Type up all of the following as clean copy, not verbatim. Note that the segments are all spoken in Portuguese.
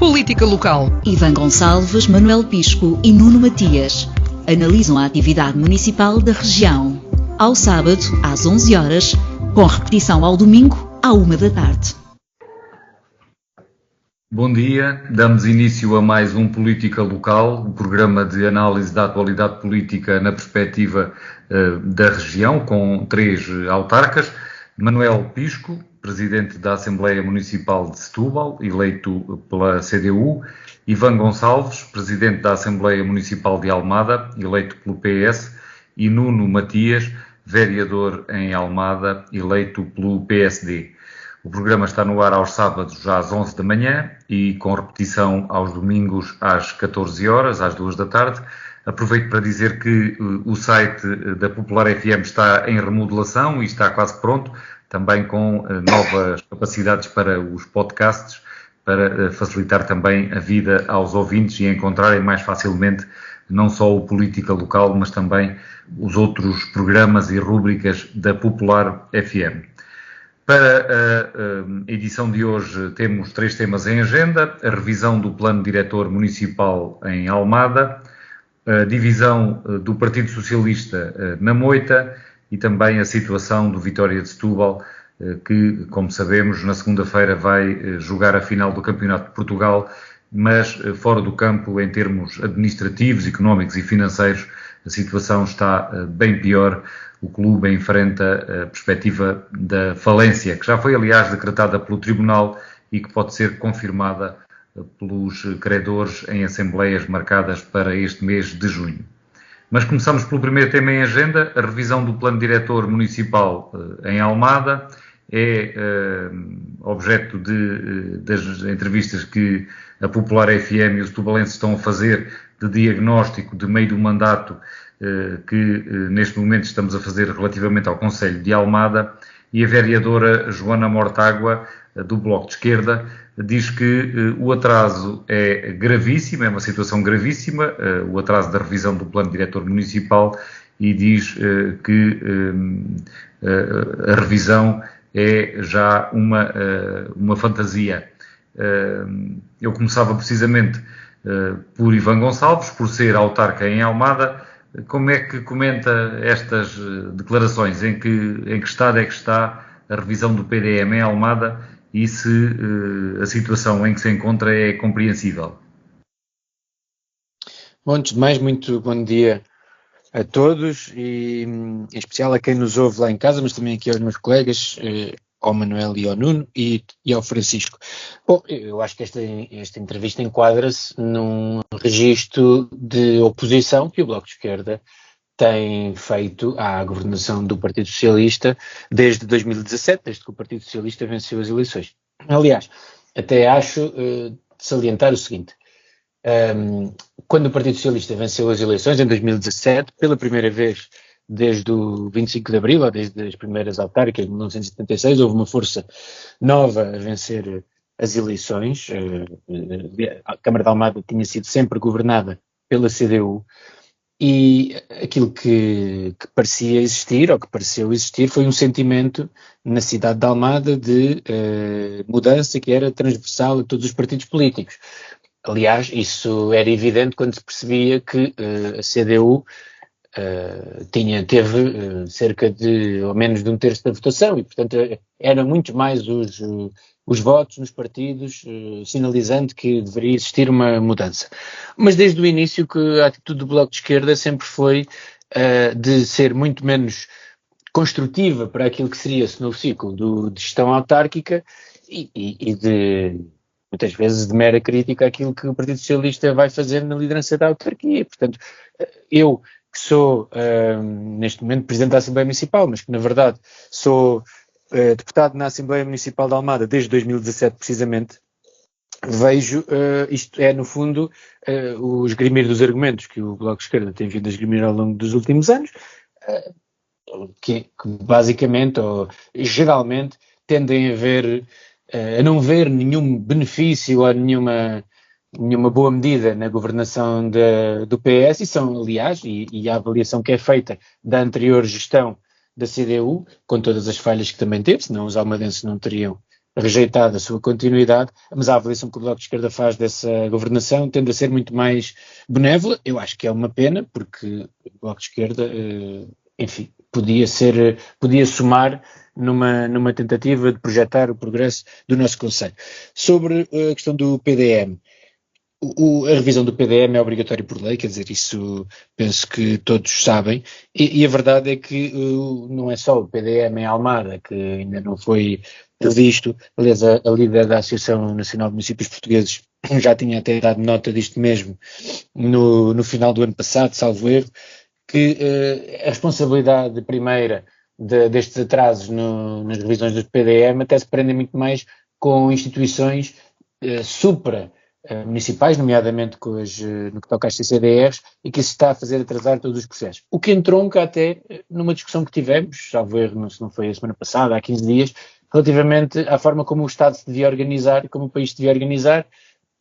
Política local. Ivan Gonçalves, Manuel Pisco e Nuno Matias analisam a atividade municipal da região. Ao sábado, às 11 horas, com repetição ao domingo, à 1 da tarde. Bom dia, damos início a mais um Política Local, um programa de análise da atualidade política na perspectiva da região, com 3 autarcas. Manuel Pisco, Presidente da Assembleia Municipal de Setúbal, eleito pela CDU. Ivan Gonçalves, Presidente da Assembleia Municipal de Almada, eleito pelo PS. E Nuno Matias, vereador em Almada, eleito pelo PSD. O programa está no ar aos sábados às 11 da manhã e com repetição aos domingos às 14 horas, às 2 da tarde. Aproveito para dizer que o site da Popular FM está em remodelação e está quase pronto, também com novas capacidades para os podcasts, para facilitar também a vida aos ouvintes e encontrarem mais facilmente não só o Política Local, mas também os outros programas e rúbricas da Popular FM. Para a edição de hoje temos 3 temas em agenda: a revisão do Plano Diretor Municipal em Almada, a divisão do Partido Socialista na Moita e também a situação do Vitória de Setúbal, que, como sabemos, na segunda-feira vai jogar a final do Campeonato de Portugal, mas fora do campo, em termos administrativos, económicos e financeiros, a situação está bem pior. O clube enfrenta a perspectiva da falência, que já foi, aliás, decretada pelo Tribunal e que pode ser confirmada pelos credores em assembleias marcadas para este mês de junho. Mas começamos pelo primeiro tema em agenda, a revisão do Plano Diretor Municipal em Almada. É objeto das entrevistas que a Popular FM e os tubalenses estão a fazer de diagnóstico de meio do mandato que neste momento estamos a fazer relativamente ao Concelho de Almada, e a vereadora Joana Mortágua, do Bloco de Esquerda, diz que o atraso é gravíssimo, é uma situação gravíssima, o atraso da revisão do Plano Diretor Municipal, e diz que a revisão é já uma fantasia. Eu começava precisamente por Ivan Gonçalves, por ser autarca em Almada. Como é que comenta estas declarações? Em que estado é que está a revisão do PDM em Almada e se a situação em que se encontra é compreensível? Bom, antes de mais, muito bom dia a todos e em especial a quem nos ouve lá em casa, mas também aqui aos meus colegas, ao Manuel e ao Nuno e ao Francisco. Bom, eu acho que esta entrevista enquadra-se num registro de oposição que o Bloco de Esquerda tem feito à governação do Partido Socialista desde 2017, desde que o Partido Socialista venceu as eleições. Aliás, até acho de salientar o seguinte: quando o Partido Socialista venceu as eleições, em 2017, pela primeira vez desde o 25 de Abril, ou desde as primeiras autárquicas de 1976, houve uma força nova a vencer as eleições. A Câmara de Almada tinha sido sempre governada pela CDU, e aquilo que parecia existir, ou que pareceu existir, foi um sentimento na cidade de Almada de mudança que era transversal a todos os partidos políticos. Aliás, isso era evidente quando se percebia que a CDU teve cerca de, ou menos de 1/3 da votação, e portanto eram muito mais os votos nos partidos, sinalizando que deveria existir uma mudança. Mas desde o início que a atitude do Bloco de Esquerda sempre foi de ser muito menos construtiva para aquilo que seria esse novo ciclo de gestão autárquica e de, muitas vezes, de mera crítica àquilo que o Partido Socialista vai fazer na liderança da autarquia. Portanto, eu que sou, neste momento, Presidente da Assembleia Municipal, mas que, na verdade, sou deputado na Assembleia Municipal de Almada desde 2017, precisamente, vejo, isto é, no fundo, o esgrimir dos argumentos que o Bloco de Esquerda tem vindo a esgrimir ao longo dos últimos anos, que basicamente, ou geralmente, tendem a não ver nenhum benefício ou nenhuma boa medida na governação do PS, e são, aliás, e a avaliação que é feita da anterior gestão da CDU, com todas as falhas que também teve, senão os almadenses não teriam rejeitado a sua continuidade, mas a avaliação que o Bloco de Esquerda faz dessa governação tende a ser muito mais benévola. Eu acho que é uma pena, porque o Bloco de Esquerda, enfim, podia somar numa tentativa de projetar o progresso do nosso Conselho. Sobre a questão do PDM, a revisão do PDM é obrigatória por lei, quer dizer, isso penso que todos sabem, e a verdade é que não é só o PDM em Almada que ainda não foi revisto. Aliás, a líder da Associação Nacional de Municípios Portugueses já tinha até dado nota disto mesmo no final do ano passado, salvo erro, que a responsabilidade primeira destes atrasos nas revisões do PDM até se prende muito mais com instituições municipais, nomeadamente no que toca às CCDRs, e que isso está a fazer atrasar todos os processos. O que entronca até numa discussão que tivemos, salvo erro, se não foi a semana passada, há 15 dias, relativamente à forma como o Estado se devia organizar, como o país se devia organizar,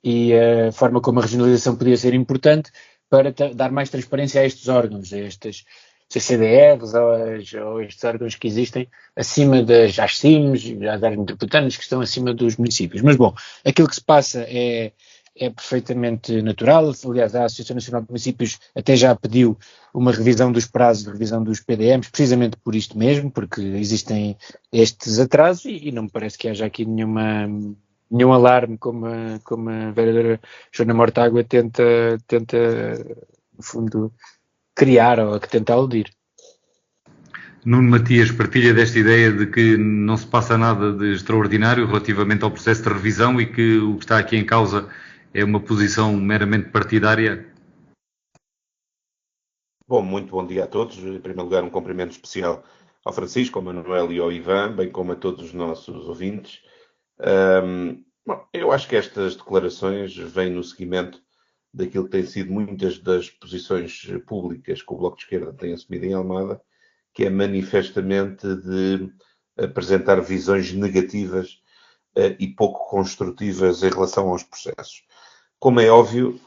e a forma como a regionalização podia ser importante para dar mais transparência a estes órgãos, a estas CCDRs ou estes órgãos que existem acima das ASCIMs, as áreas metropolitanas, que estão acima dos municípios. Mas, bom, aquilo que se passa é perfeitamente natural. Aliás, a Associação Nacional de Municípios até já pediu uma revisão dos prazos de revisão dos PDMs, precisamente por isto mesmo, porque existem estes atrasos e não me parece que haja aqui nenhum alarme, como a vereadora Joana Mortágua tenta, no fundo, criar ou que tenta aludir. Nuno Matias partilha desta ideia de que não se passa nada de extraordinário relativamente ao processo de revisão e que o que está aqui em causa é uma posição meramente partidária? Bom, muito bom dia a todos. Em primeiro lugar, um cumprimento especial ao Francisco, ao Manuel e ao Ivan, bem como a todos os nossos ouvintes. Bom, eu acho que estas declarações vêm no seguimento daquilo que têm sido muitas das posições públicas que o Bloco de Esquerda tem assumido em Almada, que é manifestamente de apresentar visões negativas e pouco construtivas em relação aos processos. Como é óbvio,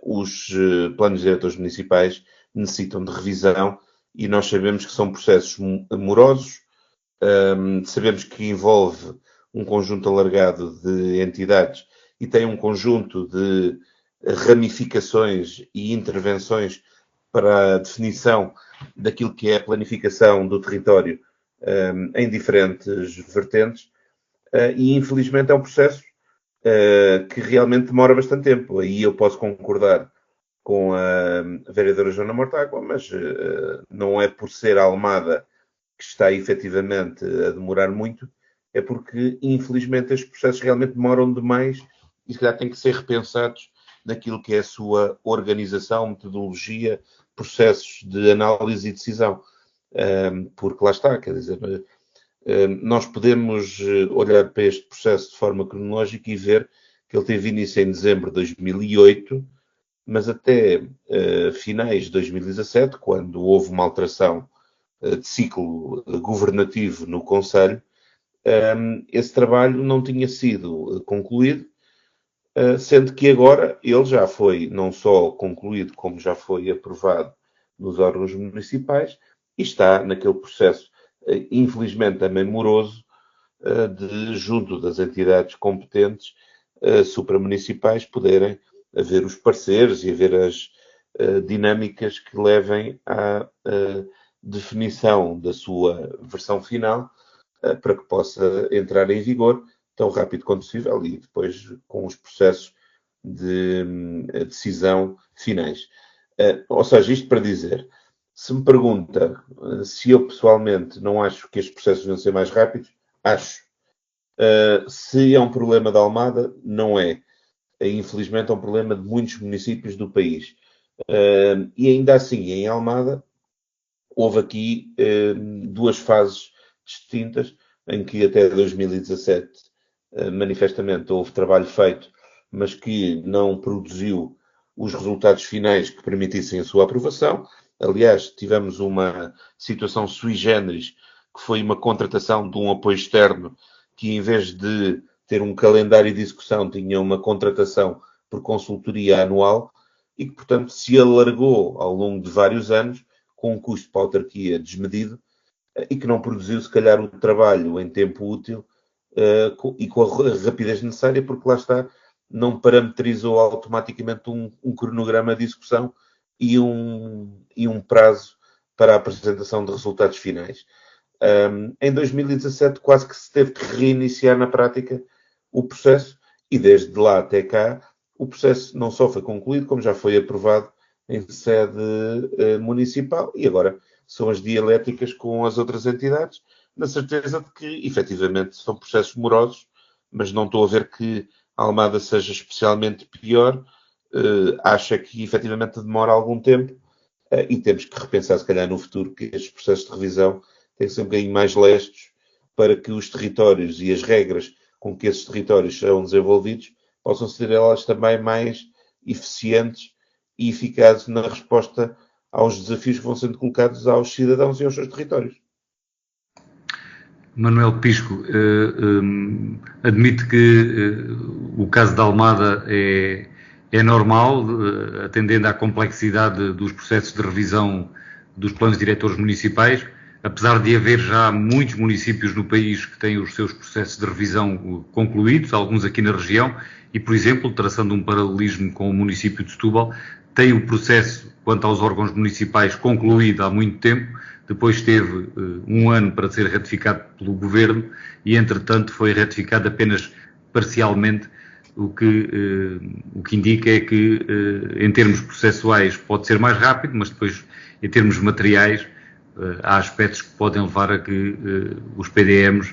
os planos diretores municipais necessitam de revisão e nós sabemos que são processos morosos, sabemos que envolve um conjunto alargado de entidades e tem um conjunto de ramificações e intervenções para a definição daquilo que é a planificação do território em diferentes vertentes e infelizmente é um processo que realmente demora bastante tempo. Aí eu posso concordar com a vereadora Joana Mortágua, mas não é por ser a Almada que está efetivamente a demorar muito, é porque infelizmente estes processos realmente demoram demais e se calhar têm que ser repensados naquilo que é a sua organização, metodologia, processos de análise e decisão. Porque lá está, quer dizer, nós podemos olhar para este processo de forma cronológica e ver que ele teve início em dezembro de 2008, mas até finais de 2017, quando houve uma alteração de ciclo governativo no Conselho, esse trabalho não tinha sido concluído, sendo que agora ele já foi não só concluído, como já foi aprovado nos órgãos municipais e está naquele processo, infelizmente também moroso, de junto das entidades competentes supramunicipais poderem haver os parceiros e haver as dinâmicas que levem à definição da sua versão final para que possa entrar em vigor tão rápido quanto possível e depois com os processos de decisão finais. Ou seja, isto para dizer, se me pergunta se eu pessoalmente não acho que estes processos deviam ser mais rápidos, acho. Se é um problema da Almada, não é. Infelizmente é um problema de muitos municípios do país. E ainda assim, em Almada, houve aqui duas fases distintas, em que até 2017 manifestamente houve trabalho feito, mas que não produziu os resultados finais que permitissem a sua aprovação. Aliás, tivemos uma situação sui generis, que foi uma contratação de um apoio externo, que em vez de ter um calendário de execução, tinha uma contratação por consultoria anual, e que, portanto, se alargou ao longo de vários anos, com um custo para a autarquia desmedido, e que não produziu, se calhar, o trabalho em tempo útil e com a rapidez necessária, porque lá está, não parametrizou automaticamente um cronograma de execução e um prazo para a apresentação de resultados finais. Em 2017 quase que se teve que reiniciar na prática o processo, e desde lá até cá o processo não só foi concluído, como já foi aprovado em sede municipal, e agora são as dialéticas com as outras entidades, na certeza de que efetivamente são processos morosos, mas não estou a ver que a Almada seja especialmente pior. Acha que efetivamente demora algum tempo, e temos que repensar se calhar no futuro que estes processos de revisão têm que ser um bocadinho mais lestos, para que os territórios e as regras com que esses territórios são desenvolvidos possam ser elas também mais eficientes e eficazes na resposta aos desafios que vão sendo colocados aos cidadãos e aos seus territórios. Manuel Pisco, admite que o caso da Almada é normal, atendendo à complexidade dos processos de revisão dos planos diretores municipais, apesar de haver já muitos municípios no país que têm os seus processos de revisão concluídos, alguns aqui na região, e, por exemplo, traçando um paralelismo com o município de Setúbal, tem o processo, quanto aos órgãos municipais, concluído há muito tempo, depois teve um ano para ser ratificado pelo Governo e, entretanto, foi ratificado apenas parcialmente, o que indica é que, em termos processuais, pode ser mais rápido, mas depois, em termos materiais, há aspectos que podem levar a que os PDMs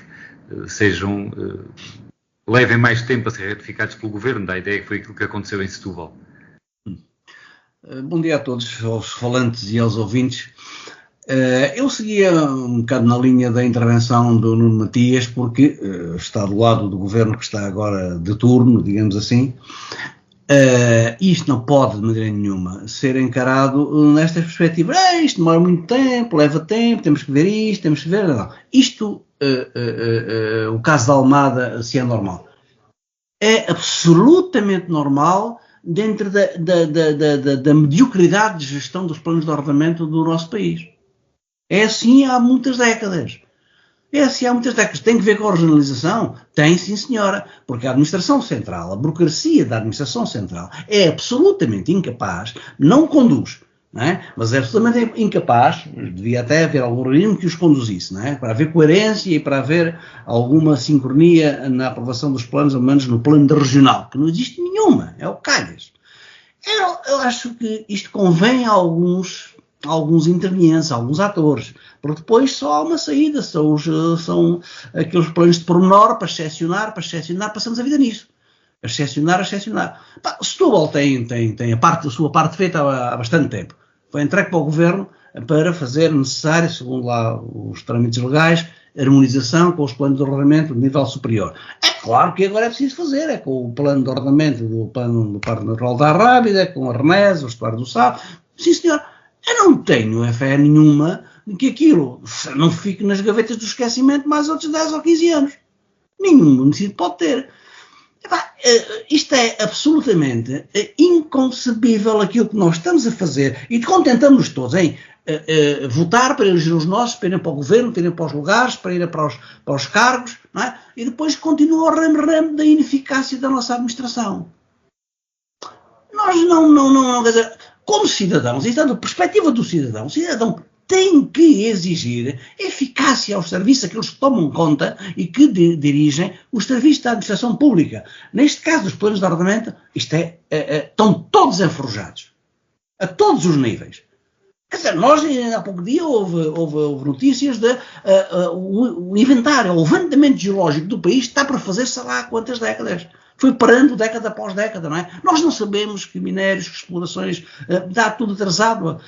levem mais tempo a ser ratificados pelo Governo. Dá a ideia que foi aquilo que aconteceu em Setúbal. Bom dia a todos, aos falantes e aos ouvintes. Eu seguia um bocado na linha da intervenção do Nuno Matias, porque está do lado do Governo que está agora de turno, digamos assim. Isto não pode, de maneira nenhuma, ser encarado nesta perspectiva. Isto demora muito tempo, leva tempo, temos que ver isto, temos que ver... Não. Isto, o caso da Almada, se é normal. É absolutamente normal dentro da mediocridade de gestão dos planos de ordenamento do nosso país. É assim há muitas décadas. Tem que ver com a regionalização? Tem, sim senhora, porque a administração central, a burocracia da administração central é absolutamente incapaz, não conduz, não é? Mas é absolutamente incapaz, devia até haver algum organismo que os conduzisse, não é? Para haver coerência e para haver alguma sincronia na aprovação dos planos, ao menos no plano regional, que não existe nenhuma, é o calhas. Eu acho que isto convém a alguns intervenientes, alguns atores, porque depois só há uma saída, são aqueles planos de pormenor para excepcionar, passamos a vida nisso. A excepcionar. Setúbal tem a sua parte feita há bastante tempo. Foi entregue para o Governo para fazer necessário, segundo lá os trâmites legais, harmonização com os planos de ordenamento de nível superior. É claro que agora é preciso fazer, é com o plano de ordenamento do Parque Natural da Arrábida, com a Renés, o Estuário do Sal. Sim, senhor. Eu não tenho fé nenhuma de que aquilo não fique nas gavetas do esquecimento mais outros 10 ou 15 anos. Nenhum município pode ter. Isto é absolutamente inconcebível aquilo que nós estamos a fazer e contentamos-nos todos em votar para eleger os nossos, para irem para o Governo, para irem para os lugares, para irem para os cargos, não é? E depois continua o ramo da ineficácia da nossa administração. Nós não, quer dizer, como cidadãos, e dando perspectiva do cidadão, o cidadão tem que exigir eficácia aos serviços, aqueles que tomam conta e que dirigem os serviços da administração pública. Neste caso, os planos de ordenamento, estão todos enferrujados, a todos os níveis. Quer dizer, nós, há pouco dia, houve notícias de o inventário, o levantamento geológico do país está para fazer, sei lá, quantas décadas. Foi parando década após década, não é? Nós não sabemos que minérios, que explorações, dá tudo atrasado.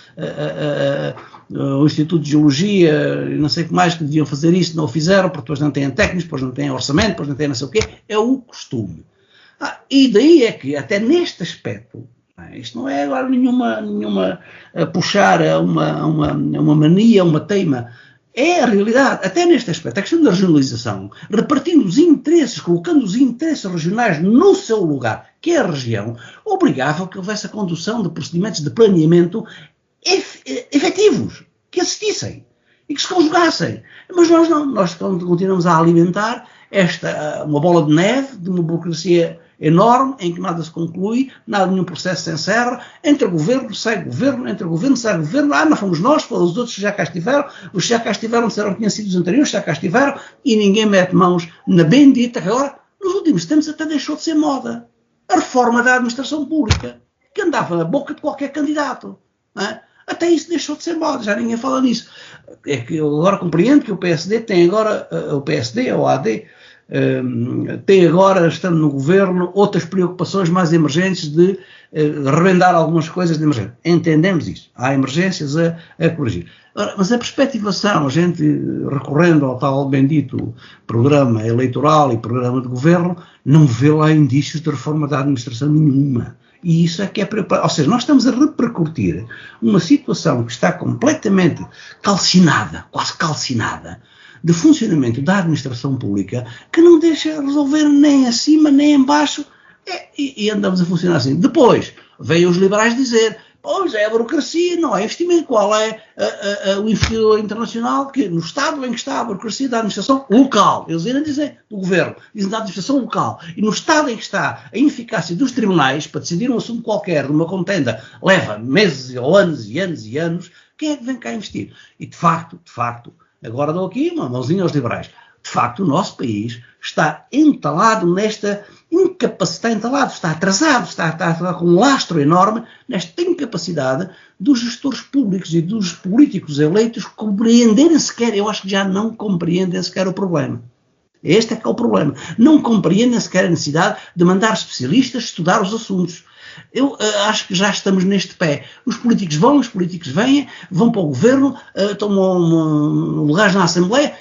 O Instituto de Geologia, não sei o que mais, que deviam fazer isso, não o fizeram, porque depois não têm técnicos, depois não têm orçamento, depois não têm não sei o quê. É o costume. E daí é que, até neste aspecto, isto não é agora nenhuma puxar a uma mania, uma teima. É a realidade, até neste aspecto, a questão da regionalização, repartindo os interesses, colocando os interesses regionais no seu lugar, que é a região, obrigava que houvesse a condução de procedimentos de planeamento efetivos, que assistissem e que se conjugassem. Mas nós não, nós continuamos a alimentar uma bola de neve de uma burocracia enorme, em que nada se conclui, nenhum processo se encerra, entra governo, sai governo, entra governo, sai governo, não fomos nós, foram os outros que já cá estiveram, os que já cá estiveram disseram que tinham sido os anteriores, já cá estiveram, e ninguém mete mãos na bendita, que agora, nos últimos tempos até deixou de ser moda, a reforma da administração pública, que andava na boca de qualquer candidato, não é? Até isso deixou de ser moda, já ninguém fala nisso. É que eu agora compreendo que o PSD tem agora, o PSD ou a AD, tem agora, estando no governo, outras preocupações mais emergentes de rebendar algumas coisas de emergência. Entendemos isso. Há emergências a corrigir. Ora, mas a perspectivação, a gente recorrendo ao tal bendito programa eleitoral e programa de governo, não vê lá indícios de reforma da administração nenhuma. E isso é que é preocupante. Ou seja, nós estamos a repercutir uma situação que está completamente calcinada, quase calcinada, de funcionamento da administração pública, que não deixa resolver nem acima nem embaixo, e andamos a funcionar assim. Depois, veio os liberais dizer, pois é a burocracia, não é investimento, qual é o investidor internacional, que no Estado em que está a burocracia da administração local, eles ainda dizem do governo, dizem da administração local, e no Estado em que está a ineficácia dos tribunais para decidir um assunto qualquer, numa contenda, leva meses ou anos e anos e anos, quem é que vem cá investir? E de facto, agora dou aqui uma mãozinha aos liberais. De facto, o nosso país está entalado nesta incapacidade, está atrasado, está com um lastro enorme nesta incapacidade dos gestores públicos e dos políticos eleitos compreenderem sequer, eu acho que já não compreendem sequer o problema. Este é que é o problema. Não compreendem sequer a necessidade de mandar especialistas estudar os assuntos. Eu acho que já estamos neste pé. Os políticos vão, os políticos vêm, vão para o governo, tomam lugares na Assembleia.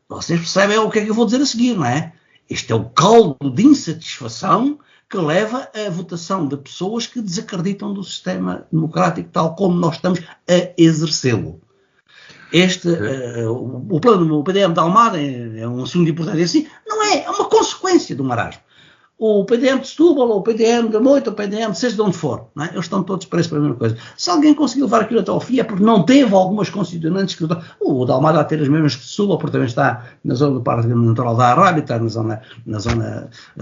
Vocês percebem o que é que eu vou dizer a seguir, não é? Este é o caldo de insatisfação que leva à votação de pessoas que desacreditam do sistema democrático tal como nós estamos a exercê-lo. O plano do PDM de Almada é um assunto importante assim, não é? É uma consequência do marasmo. O PDM de Setúbal, ou o PDM de Moita, ou o PDM, seja de onde for, não é? Eles estão todos presos pela mesma coisa. Se alguém conseguiu levar aquilo até ao fim é porque não teve algumas constituintes que o de Almada a ter as mesmas que de Setúbal, porque também está na zona do Parque Natural da Arábia, está nas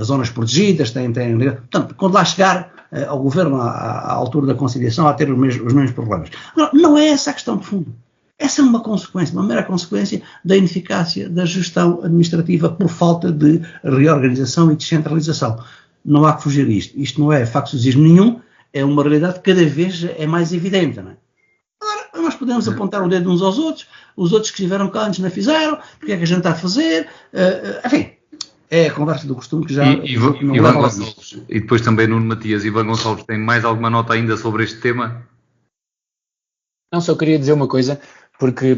zonas protegidas, portanto, quando lá chegar ao governo, à altura da conciliação, a ter os mesmos problemas. Agora, não é essa a questão de fundo. Essa é uma consequência, uma mera consequência da ineficácia da gestão administrativa por falta de reorganização e descentralização. Não há que fugir disto. Isto não é facciosismo nenhum, é uma realidade que cada vez é mais evidente. Não é? Agora, nós podemos apontar o dedo uns aos outros, os outros que estiveram cá antes não fizeram, porque é que a gente está a fazer, enfim. É a conversa do costume que já... E depois também Nuno Matias. Ivan Gonçalves, tem mais alguma nota ainda sobre este tema? Não, só queria dizer uma coisa, porque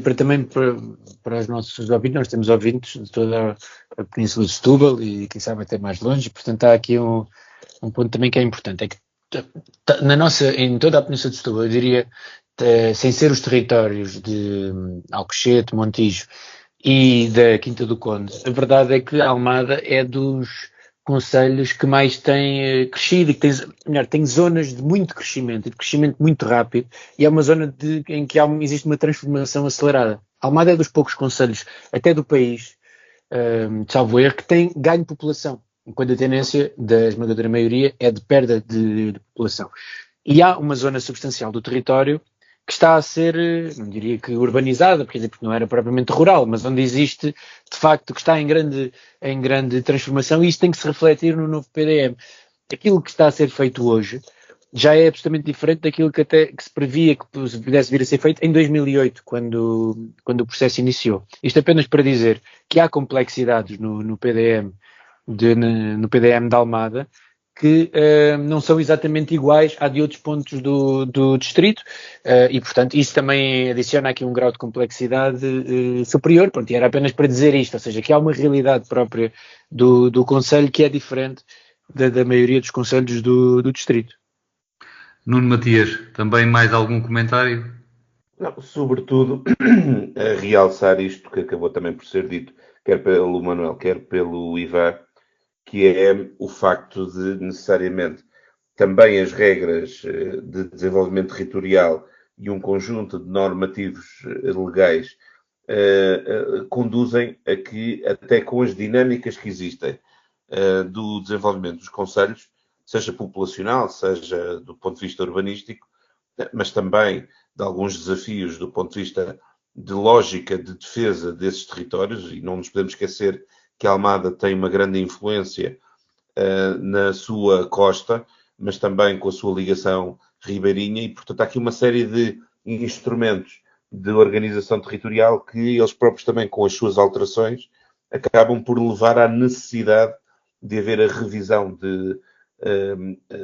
para os nossos ouvintes, nós temos ouvintes de toda a Península de Setúbal e quem sabe até mais longe, portanto há aqui um ponto também que é importante, é que em toda a Península de Setúbal, eu diria, sem ser os territórios de Alcochete, Montijo e da Quinta do Conde, a verdade é que Almada é dos concelhos que mais têm crescido e que tem zonas de muito crescimento e de crescimento muito rápido, e é uma zona em que existe uma transformação acelerada. Almada é dos poucos concelhos, até do país, salvo erro, que tem ganho de população, enquanto a tendência da esmagadora maioria é de perda de população. E há uma zona substancial do território que está a ser, não diria que urbanizada, porque não era propriamente rural, mas onde existe, de facto, que está em grande transformação, e isso tem que se refletir no novo PDM. Aquilo que está a ser feito hoje já é absolutamente diferente daquilo que se previa que pudesse vir a ser feito em 2008, quando o processo iniciou. Isto apenas para dizer que há complexidades no PDM no PDM de Almada, que não são exatamente iguais à de outros pontos do distrito, e portanto isso também adiciona aqui um grau de complexidade superior. Pronto, e era apenas para dizer isto, ou seja, que há uma realidade própria do concelho que é diferente da maioria dos concelhos do distrito. Nuno Matias, também mais algum comentário? Não, sobretudo a realçar isto que acabou também por ser dito, quer pelo Manuel, quer pelo Ivan, que é o facto de, necessariamente, também as regras de desenvolvimento territorial e um conjunto de normativos legais conduzem a que, até com as dinâmicas que existem do desenvolvimento dos concelhos, seja populacional, seja do ponto de vista urbanístico, mas também de alguns desafios do ponto de vista de lógica de defesa desses territórios, e não nos podemos esquecer que Almada tem uma grande influência na sua costa, mas também com a sua ligação ribeirinha, e portanto há aqui uma série de instrumentos de organização territorial que eles próprios também, com as suas alterações, acabam por levar à necessidade de haver a revisão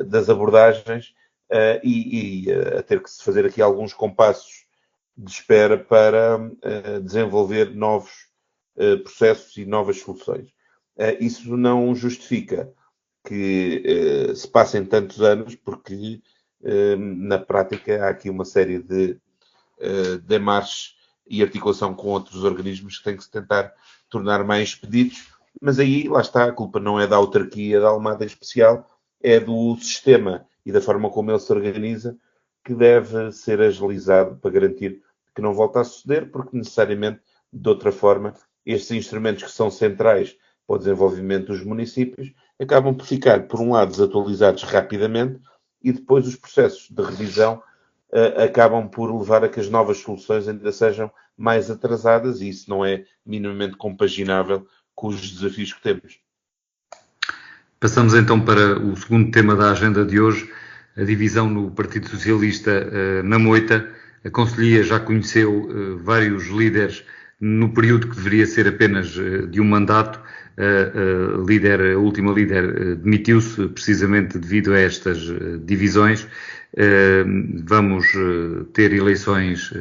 das abordagens e a ter que se fazer aqui alguns compassos de espera para desenvolver novos processos e novas soluções. Isso não justifica que se passem tantos anos, porque na prática há aqui uma série de demarches e articulação com outros organismos que têm que se tentar tornar mais expeditos, mas aí, lá está, a culpa não é da autarquia da Almada em especial, é do sistema e da forma como ele se organiza, que deve ser agilizado para garantir que não volta a suceder, porque necessariamente, de outra forma, estes instrumentos que são centrais para o desenvolvimento dos municípios acabam por ficar, por um lado, desatualizados rapidamente, e depois os processos de revisão acabam por levar a que as novas soluções ainda sejam mais atrasadas, e isso não é minimamente compaginável com os desafios que temos. Passamos então para o segundo tema da agenda de hoje, a divisão no Partido Socialista na Moita. A Conselhia já conheceu vários líderes no período que deveria ser apenas de um mandato. A última líder demitiu-se precisamente devido a estas divisões. Vamos ter eleições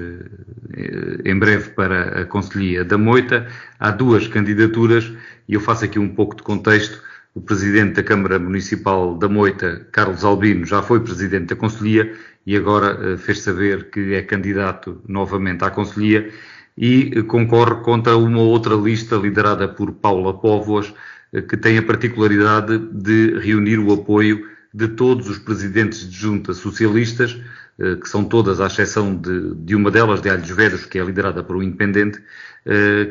em breve para a Conselhia da Moita. Há duas candidaturas e eu faço aqui um pouco de contexto. O presidente da Câmara Municipal da Moita, Carlos Albino, já foi presidente da Conselhia e agora fez saber que é candidato novamente à Conselhia e concorre contra uma outra lista liderada por Paula Póvoas, que tem a particularidade de reunir o apoio de todos os presidentes de junta socialistas, que são todas, à exceção de uma delas, de Alhos Vedros, que é liderada por um independente,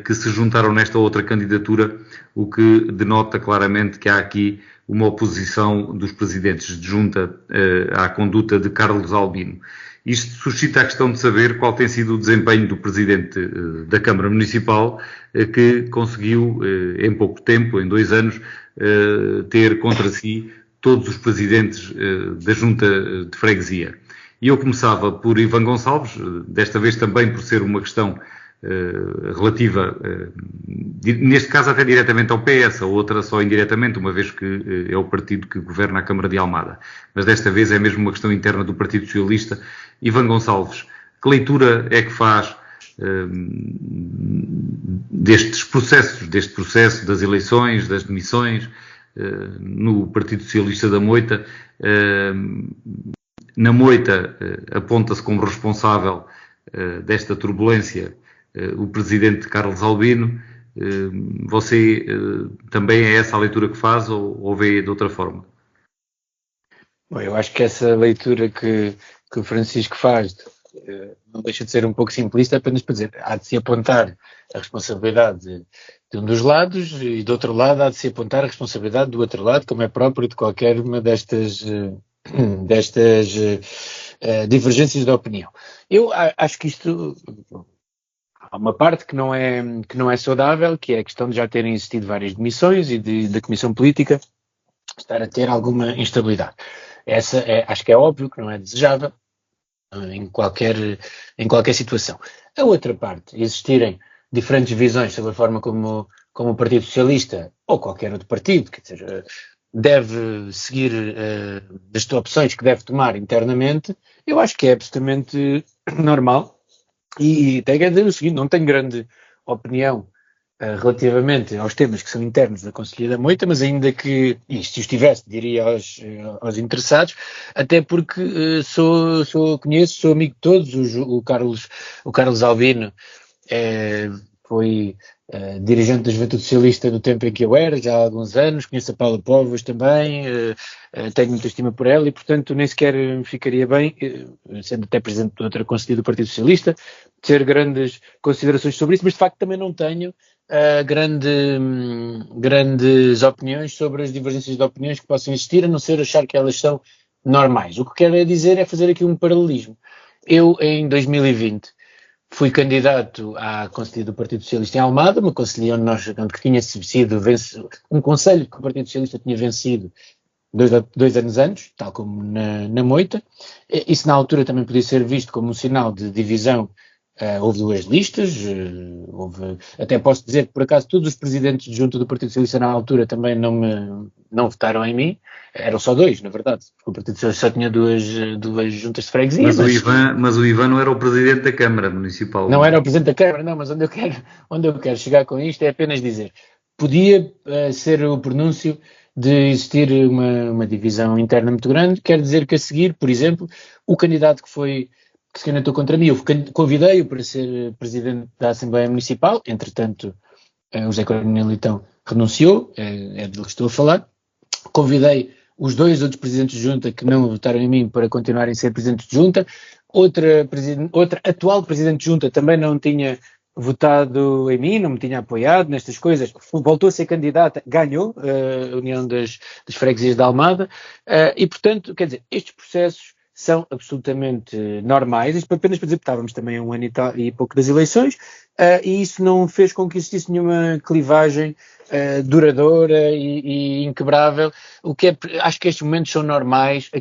que se juntaram nesta outra candidatura, o que denota claramente que há aqui uma oposição dos presidentes de junta à conduta de Carlos Albino. Isto suscita a questão de saber qual tem sido o desempenho do presidente da Câmara Municipal, que conseguiu, em pouco tempo, em 2 anos, ter contra si todos os presidentes da junta de freguesia. E eu começava por Ivan Gonçalves, desta vez também por ser uma questão relativa, neste caso até diretamente ao PS, a outra só indiretamente, uma vez que é o partido que governa a Câmara de Almada. Mas desta vez é mesmo uma questão interna do Partido Socialista. Ivan Gonçalves, que leitura é que faz deste processo das eleições, das demissões, no Partido Socialista da Moita? Na Moita aponta-se como responsável desta turbulência o presidente Carlos Albino. Você também é essa a leitura que faz ou vê de outra forma? Bom, eu acho que essa leitura que o Francisco faz não deixa de ser um pouco simplista, apenas para dizer, há de se apontar a responsabilidade de um dos lados e do outro lado há de se apontar a responsabilidade do outro lado, como é próprio de qualquer uma destas divergências de opinião. Eu acho que isto... Há uma parte que não é saudável, que é a questão de já terem existido várias demissões e da Comissão Política estar a ter alguma instabilidade. Essa acho que é óbvio que não é desejável em qualquer situação. A outra parte, existirem diferentes visões sobre a forma como o Partido Socialista ou qualquer outro partido, quer dizer, deve seguir as opções que deve tomar internamente, eu acho que é absolutamente normal. E até quer dizer o seguinte, não tenho grande opinião relativamente aos temas que são internos da Conselhia da Moita, mas ainda que, e se os tivesse, diria aos interessados, até porque sou amigo de todos. O Carlos Albino foi dirigente da Juventude Socialista no tempo em que eu era, já há alguns anos, conheço a Paula Póvoas também, tenho muita estima por ela e, portanto, nem sequer me ficaria bem, sendo até presidente de outra conselhia do Partido Socialista, ter grandes considerações sobre isso, mas de facto também não tenho grandes opiniões sobre as divergências de opiniões que possam existir, a não ser achar que elas são normais. O que quero dizer é fazer aqui um paralelismo. Eu, em 2020, fui candidato à Conselhia do Partido Socialista em Almada, uma conselhia onde tinha sido um conselho que o Partido Socialista tinha vencido 2 anos antes, tal como na Moita. Isso na altura também podia ser visto como um sinal de divisão. Houve 2 listas, até posso dizer que por acaso todos os presidentes de junta do Partido Socialista na altura também não votaram em mim, eram só 2, na verdade, porque o Partido Socialista só tinha duas juntas de freguesia. Mas o Ivan não era o presidente da Câmara Municipal. Não era o presidente da Câmara, não, mas onde eu quero chegar com isto é apenas dizer, podia ser o pronúncio de existir uma divisão interna muito grande, quer dizer que a seguir, por exemplo, o candidato que se candidatou contra mim, eu convidei-o para ser presidente da Assembleia Municipal, entretanto o José Coronel Leitão renunciou, é dele que estou a falar, convidei os 2 outros presidentes de junta que não votaram em mim para continuarem a ser presidentes de junta, outra atual presidente de junta também não tinha votado em mim, não me tinha apoiado nestas coisas, voltou a ser candidata, ganhou a União das Freguesias de Almada, e portanto, quer dizer, estes processos são absolutamente normais, isto apenas para dizer que estávamos também a 1 ano e pouco das eleições, e isso não fez com que existisse nenhuma clivagem duradoura e inquebrável, acho que estes momentos são normais,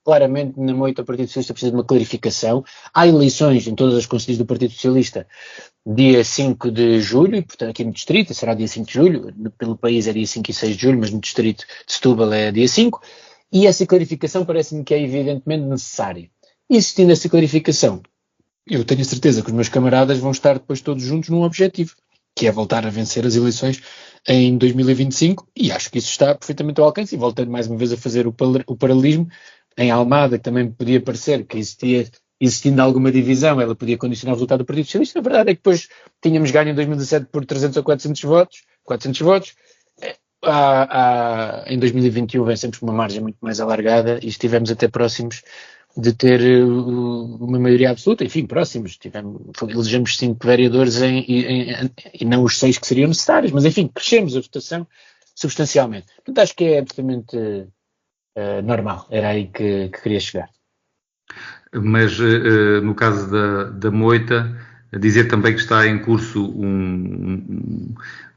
claramente na Moita o Partido Socialista precisa de uma clarificação, há eleições em todas as conselhas do Partido Socialista dia 5 de julho, e portanto aqui no distrito será dia 5 de julho, pelo país é dia 5 e 6 de julho, mas no distrito de Setúbal é dia 5, e essa clarificação parece-me que é evidentemente necessária. E existindo essa clarificação, eu tenho a certeza que os meus camaradas vão estar depois todos juntos num objetivo, que é voltar a vencer as eleições em 2025, e acho que isso está perfeitamente ao alcance, e voltando mais uma vez a fazer o paralelismo, em Almada, que também podia parecer que existindo alguma divisão, ela podia condicionar o resultado do Partido Socialista, a verdade é que depois tínhamos ganho em 2017 por 300 ou 400 votos, em 2021 vencemos por uma margem muito mais alargada e estivemos até próximos de ter uma maioria absoluta, enfim, próximos, elegemos 5 vereadores e não os 6 que seriam necessários, mas enfim, crescemos a votação substancialmente. Portanto, acho que é absolutamente normal, era aí que queria chegar. Mas no caso da Moita, dizer também que está em curso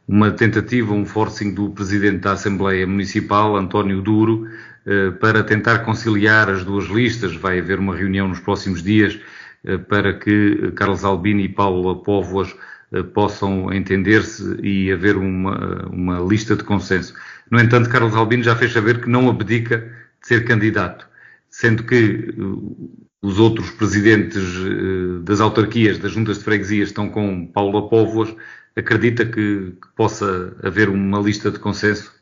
uma tentativa, um forcing do Presidente da Assembleia Municipal, António Duro, para tentar conciliar as 2 listas. Vai haver uma reunião nos próximos dias para que Carlos Albino e Paula Póvoas possam entender-se e haver uma lista de consenso. No entanto, Carlos Albino já fez saber que não abdica de ser candidato, sendo que os outros presidentes das autarquias, das juntas de freguesias, estão com Paula Póvoas. Acredita que possa haver uma lista de consenso?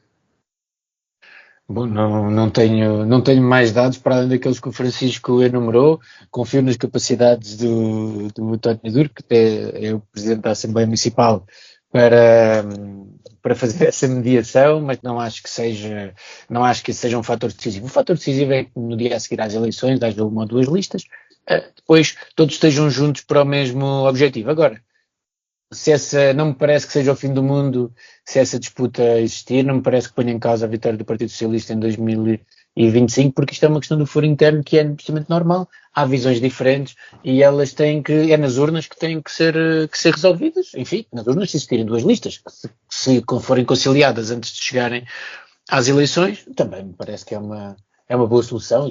Bom, não tenho mais dados para além daqueles que o Francisco enumerou. Confio nas capacidades do António Duro, que até é o Presidente da Assembleia Municipal, para fazer essa mediação, mas não acho que esse seja um fator decisivo. O fator decisivo é que no dia a seguir às eleições, haja 1 ou 2 listas, depois todos estejam juntos para o mesmo objetivo. Agora, não me parece que seja o fim do mundo se essa disputa existir, não me parece que ponha em causa a vitória do Partido Socialista em 2025, porque isto é uma questão do foro interno que é absolutamente normal, há visões diferentes e elas é nas urnas que têm que ser resolvidas, enfim, nas urnas se existirem 2 listas, se forem conciliadas antes de chegarem às eleições, também me parece que é uma boa solução.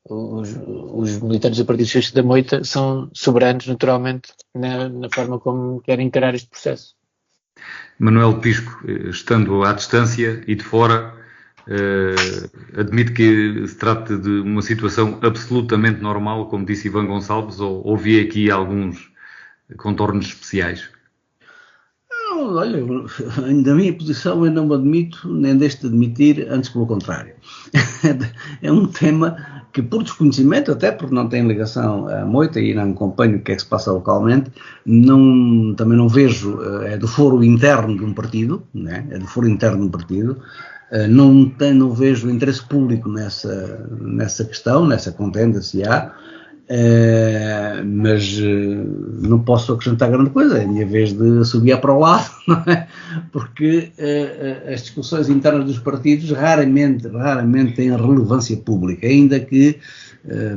Os militantes do Partido Socialista da Moita são soberanos, naturalmente, na forma como querem encarar este processo. Manuel Pisco, estando à distância e de fora, admite que se trata de uma situação absolutamente normal, como disse Ivan Gonçalves, ou ouvi aqui alguns contornos especiais? Não, olha, da minha posição eu não me admito, nem deixo de admitir, antes pelo contrário. É um tema que por desconhecimento, até porque não tem ligação à moita e não acompanho o que é que se passa localmente, também não vejo, é do foro interno de um partido, né? É do foro interno de um partido, não vejo interesse público nessa questão, nessa contenda, se há, mas não posso acrescentar grande coisa, é a minha vez de subir para o lado, não é? Porque as discussões internas dos partidos raramente têm relevância pública, ainda que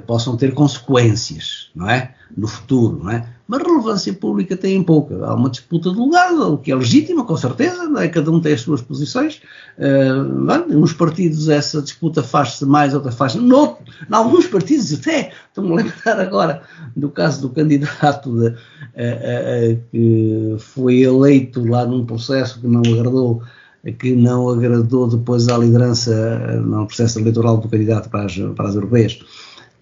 possam ter consequências, não é? No futuro, não é? Mas relevância pública tem pouca. Há uma disputa de lugar, o que é legítima, com certeza, não é? Cada um tem as suas posições. Nos partidos essa disputa faz-se mais, outra faz-se... Em alguns partidos até, estou-me a lembrar agora do caso do candidato que foi eleito lá num processo que não agradou depois à liderança no processo eleitoral do candidato para as europeias,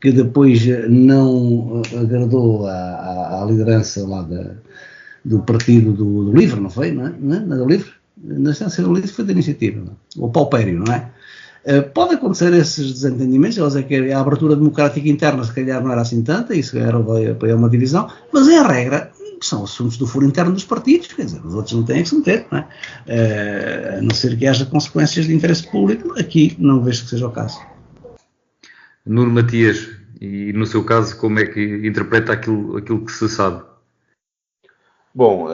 que depois não agradou à liderança lá do partido do LIVRE, não foi? Não é do LIVRE? Na instância do LIVRE foi da Iniciativa, não? O paupério, não é? Pode acontecer esses desentendimentos, eles é que a abertura democrática interna se calhar não era assim tanta, e se calhar vai uma divisão, mas é a regra, são assuntos do foro interno dos partidos, quer dizer, os outros não têm que se meter, não é? A não ser que haja consequências de interesse público, aqui não vejo que seja o caso. Nuno Matias, e no seu caso, como é que interpreta aquilo que se sabe? Bom,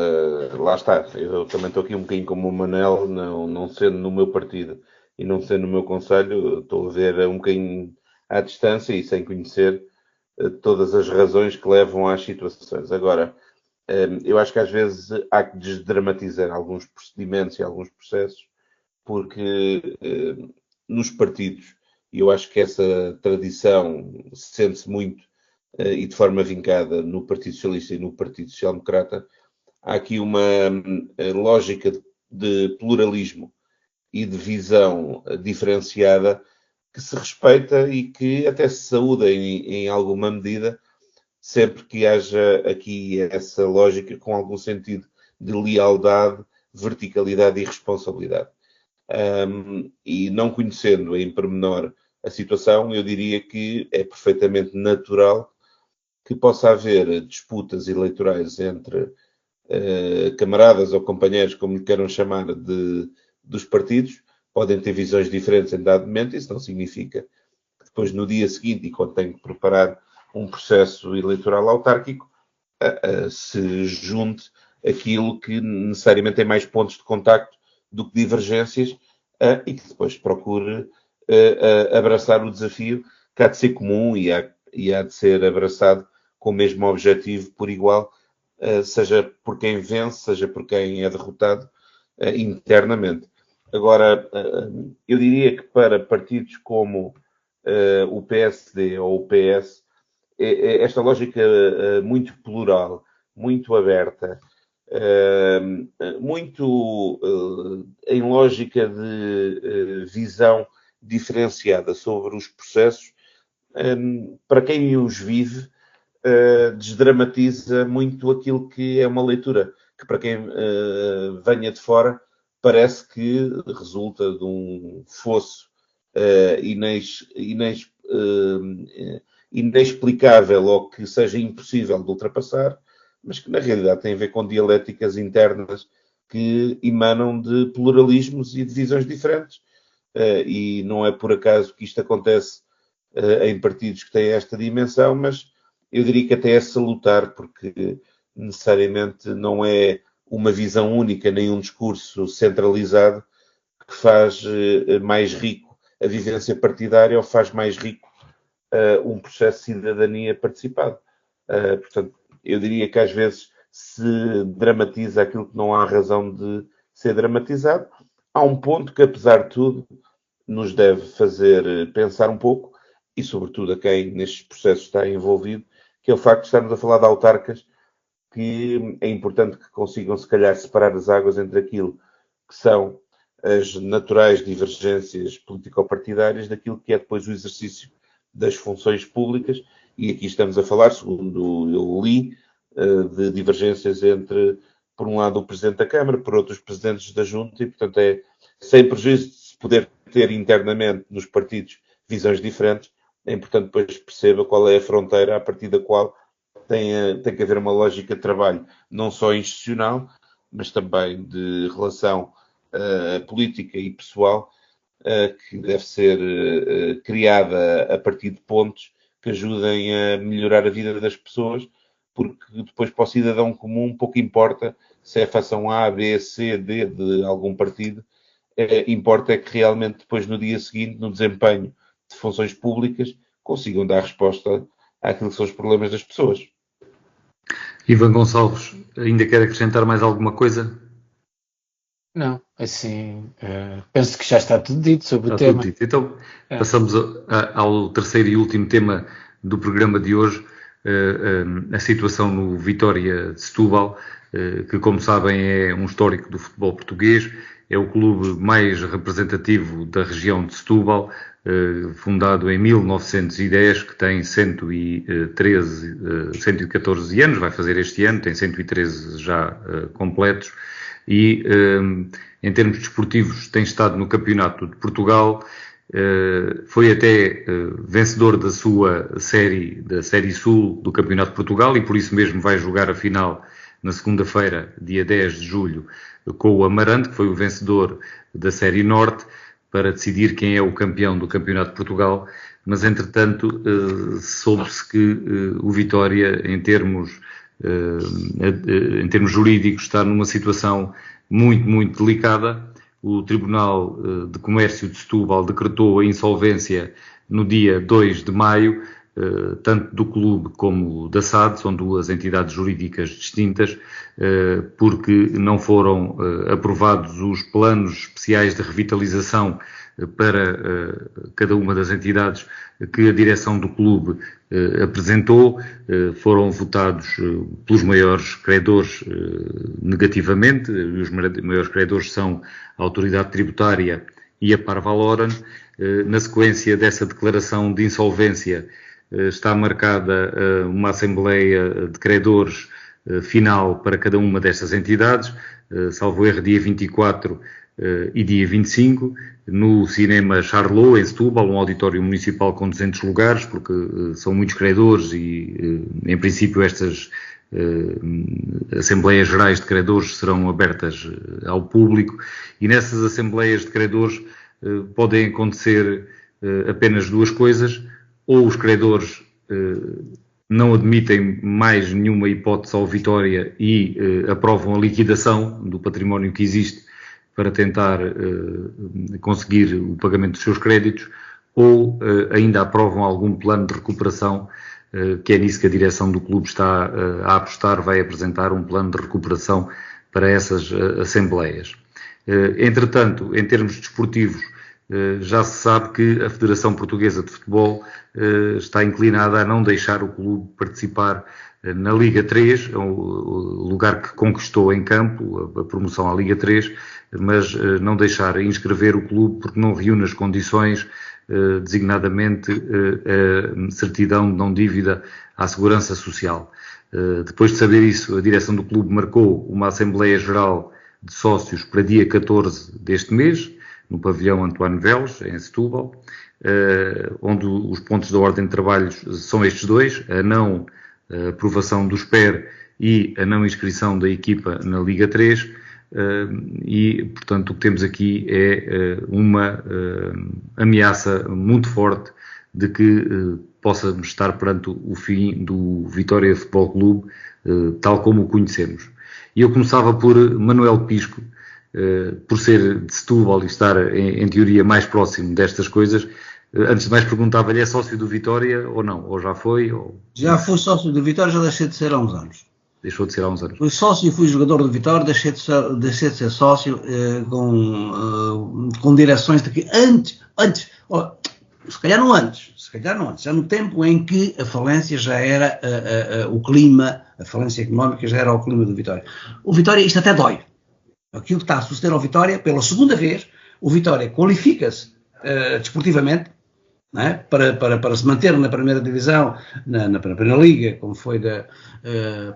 lá está. Eu também estou aqui um bocadinho como o Manel, não sendo no meu partido e não sendo no meu conselho, estou a ver um bocadinho à distância e sem conhecer todas as razões que levam às situações. Agora, eu acho que às vezes há que desdramatizar alguns procedimentos e alguns processos, porque nos partidos, e eu acho que essa tradição sente-se muito e de forma vincada no Partido Socialista e no Partido Social Democrata, há aqui uma lógica de pluralismo e de visão diferenciada que se respeita e que até se saúda em alguma medida, sempre que haja aqui essa lógica com algum sentido de lealdade, verticalidade e responsabilidade. E não conhecendo em pormenor a situação, eu diria que é perfeitamente natural que possa haver disputas eleitorais entre camaradas ou companheiros, como lhe queiram chamar, dos partidos. Podem ter visões diferentes em dado momento, isso não significa que depois no dia seguinte, e quando tem que preparar um processo eleitoral autárquico, se junte aquilo que necessariamente tem mais pontos de contacto do que divergências e que depois procure abraçar o desafio que há de ser comum e há de ser abraçado com o mesmo objetivo por igual, seja por quem vence, seja por quem é derrotado internamente. Agora, eu diria que para partidos como o PSD ou o PS, esta lógica muito plural, muito aberta, muito em lógica de visão diferenciada sobre os processos, para quem os vive, desdramatiza muito aquilo que é uma leitura, que para quem venha de fora parece que resulta de um fosso inexplicável ou que seja impossível de ultrapassar, mas que na realidade tem a ver com dialéticas internas que emanam de pluralismos e de visões diferentes. E não é por acaso que isto acontece em partidos que têm esta dimensão, mas eu diria que até é salutar, porque necessariamente não é uma visão única, nem um discurso centralizado que faz mais rico a vivência partidária ou faz mais rico um processo de cidadania participado. Portanto, eu diria que às vezes se dramatiza aquilo que não há razão de ser dramatizado. Há um ponto que, apesar de tudo, nos deve fazer pensar um pouco, e sobretudo a quem nestes processos está envolvido, que é o facto de estarmos a falar de autarcas, que é importante que consigam, se calhar, separar as águas entre aquilo que são as naturais divergências político-partidárias daquilo que é depois o exercício das funções públicas, e aqui estamos a falar, segundo eu li, de divergências entre, por um lado, o Presidente da Câmara, por outro, os Presidentes da Junta, e, portanto, é sem prejuízo de se poder ter internamente nos partidos visões diferentes, é importante depois perceba qual é a fronteira a partir da qual tem que haver uma lógica de trabalho, não só institucional, mas também de relação política e pessoal, que deve ser criada a partir de pontos que ajudem a melhorar a vida das pessoas, porque depois para o cidadão comum pouco importa se é a fação A, B, C, D de algum partido, importa é que realmente depois no dia seguinte, no desempenho de funções públicas, consigam dar resposta àquilo que são os problemas das pessoas. Ivan Gonçalves, ainda quer acrescentar mais alguma coisa? Não, assim, penso que já está tudo dito sobre o tema. Tudo dito. Então, passamos ao terceiro e último tema do programa de hoje, a situação no Vitória de Setúbal, que, como sabem, é um histórico do futebol português, é o clube mais representativo da região de Setúbal, fundado em 1910, que tem 114 anos, vai fazer este ano, tem 113 já completos, e em termos desportivos tem estado no Campeonato de Portugal, foi até vencedor da sua série, da Série Sul do Campeonato de Portugal, e por isso mesmo vai jogar a final na segunda-feira, dia 10 de julho, com o Amarante, que foi o vencedor da Série Norte, para decidir quem é o campeão do Campeonato de Portugal, mas entretanto soube-se que o Vitória, em termos jurídicos, está numa situação muito, muito delicada. O Tribunal de Comércio de Setúbal decretou a insolvência no dia 2 de maio, tanto do clube como da SAD, são duas entidades jurídicas distintas, porque não foram aprovados os planos especiais de revitalização para cada uma das entidades que a direção do clube apresentou. Foram votados pelos maiores credores negativamente, e os maiores credores são a Autoridade Tributária e a Parvaloran. Na sequência dessa declaração de insolvência, está marcada uma Assembleia de Credores final para cada uma destas entidades, salvo erro, dia 24 e dia 25, no Cinema Charlot, em Setúbal, um auditório municipal com 200 lugares, porque são muitos credores e, em princípio, estas Assembleias Gerais de Credores serão abertas ao público, e nessas Assembleias de Credores podem acontecer apenas duas coisas: ou os credores não admitem mais nenhuma hipótese ao Vitória e aprovam a liquidação do património que existe para tentar conseguir o pagamento dos seus créditos, ou ainda aprovam algum plano de recuperação, que é nisso que a direção do clube está a apostar, vai apresentar um plano de recuperação para essas assembleias. Entretanto, em termos desportivos, já se sabe que a Federação Portuguesa de Futebol está inclinada a não deixar o clube participar na Liga 3, o lugar que conquistou em campo, a promoção à Liga 3, mas não deixar inscrever o clube porque não reúne as condições, designadamente a certidão de não dívida à Segurança Social. Depois de saber isso, a direção do clube marcou uma Assembleia Geral de Sócios para dia 14 deste mês, no pavilhão António Veles, em Setúbal, onde os pontos da ordem de trabalhos são estes dois: a não aprovação do SPER e a não inscrição da equipa na Liga 3, e, portanto, o que temos aqui é uma ameaça muito forte de que possamos estar perante o fim do Vitória Futebol Clube, tal como o conhecemos. E eu começava por Manuel Pisco, por ser de Setúbal e estar, em teoria, mais próximo destas coisas. Antes de mais, perguntava-lhe: é sócio do Vitória ou não? Ou já foi? Ou... Já fui sócio do Vitória, já deixei de ser há uns anos. Deixou de ser há uns anos. Fui sócio e fui jogador do Vitória, deixei de ser sócio com direções de que antes, se calhar não antes, já no tempo em que a falência já era o clima, a falência económica já era o clima do Vitória. O Vitória, isto até dói. Aquilo que está a suceder ao Vitória, pela segunda vez, o Vitória qualifica-se desportivamente, não é? para se manter na primeira divisão, na primeira liga, como foi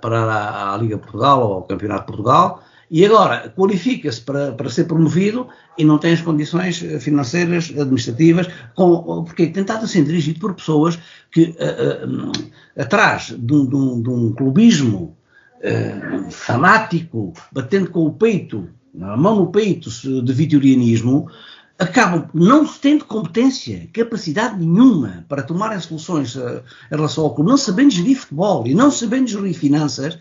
parar à Liga Portugal ou ao Campeonato de Portugal, E agora qualifica-se para ser promovido e não tem as condições financeiras, administrativas, porque tem estado a ser dirigido por pessoas que, atrás de um clubismo fanático, batendo com o peito, a mão no peito, de vitorianismo, acabam não tendo competência, capacidade nenhuma para tomarem soluções em relação ao clube, não sabendo gerir futebol e não sabendo gerir finanças,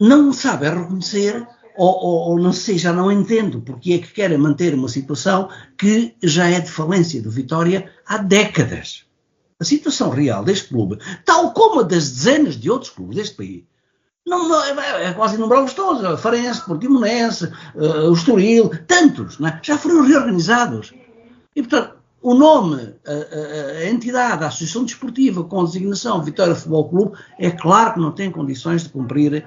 não sabem reconhecer, ou não sei, já não entendo porque é que querem manter uma situação que já é de falência do Vitória há décadas. A situação real deste clube, tal como a das dezenas de outros clubes deste país, é quase inumeráveis todos, o Farense, o Portimonense, o Estoril, tantos, não é? Já foram reorganizados. E, portanto, o nome, a entidade, a Associação Desportiva com designação Vitória Futebol Clube, é claro que não tem condições de cumprir,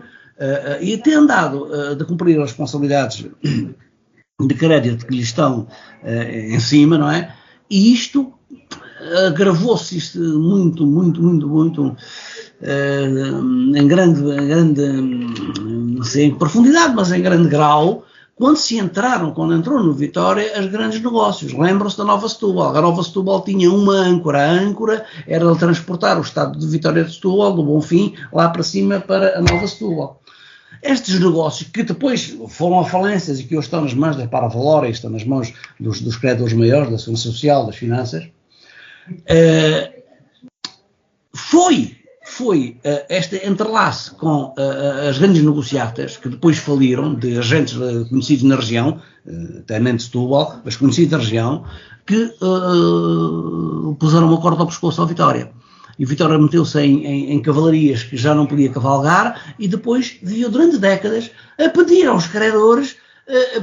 e tem andado de cumprir as responsabilidades de crédito que lhe estão em cima, não é? E isto agravou-se muito, em grande, não sei em profundidade, mas em grande grau, quando entrou no Vitória as grandes negócios. Lembram-se da Nova Setúbal. A Nova Setúbal tinha uma âncora. A âncora era de transportar o estado de Vitória de Setúbal, do Bonfim, lá para cima para a Nova Setúbal. Estes negócios, que depois foram a falências e que hoje estão nas mãos da Paravalora, estão nas mãos dos credores maiores, da Segurança Social, das Finanças, foi este entrelace com as grandes negociatas, que depois faliram, de agentes conhecidos na região, até nem de Setúbal, mas conhecidos na região, que puseram uma corda ao pescoço ao Vitória. E o Vitória meteu-se em cavalarias que já não podia cavalgar e depois viveu durante décadas a pedir aos credores